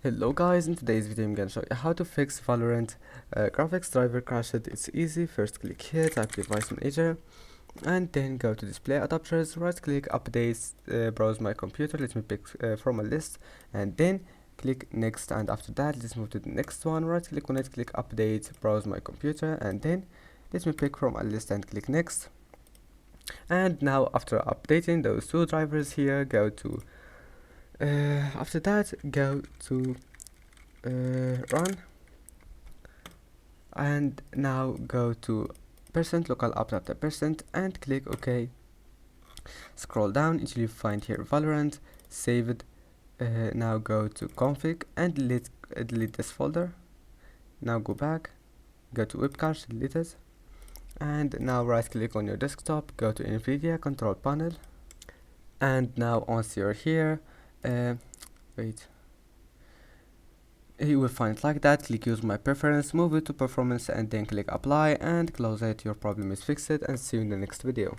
Hello guys, in today's video I'm gonna show you how to fix Valorant graphics driver crashed. It's easy. First click here, type device manager, and then go to display adapters, right click updates, browse my computer, let me pick from a list, and then click next. And after that let's move to the next one, right click on it, click update, browse my computer, and then let me pick from a list and click next. And now after updating those two drivers here, go to after that go to run, and now go to percent local adapter percent and click OK. Scroll down until you find here Valorant, save it. Now go to config and delete this folder. Now go back, go to web cache, delete it, and now right click on your desktop, go to NVIDIA control panel, and now once you're here, wait, you will find it like that. Click use my preference, move it to performance, and then click apply and close it. Your problem is fixed, and see you in the next video.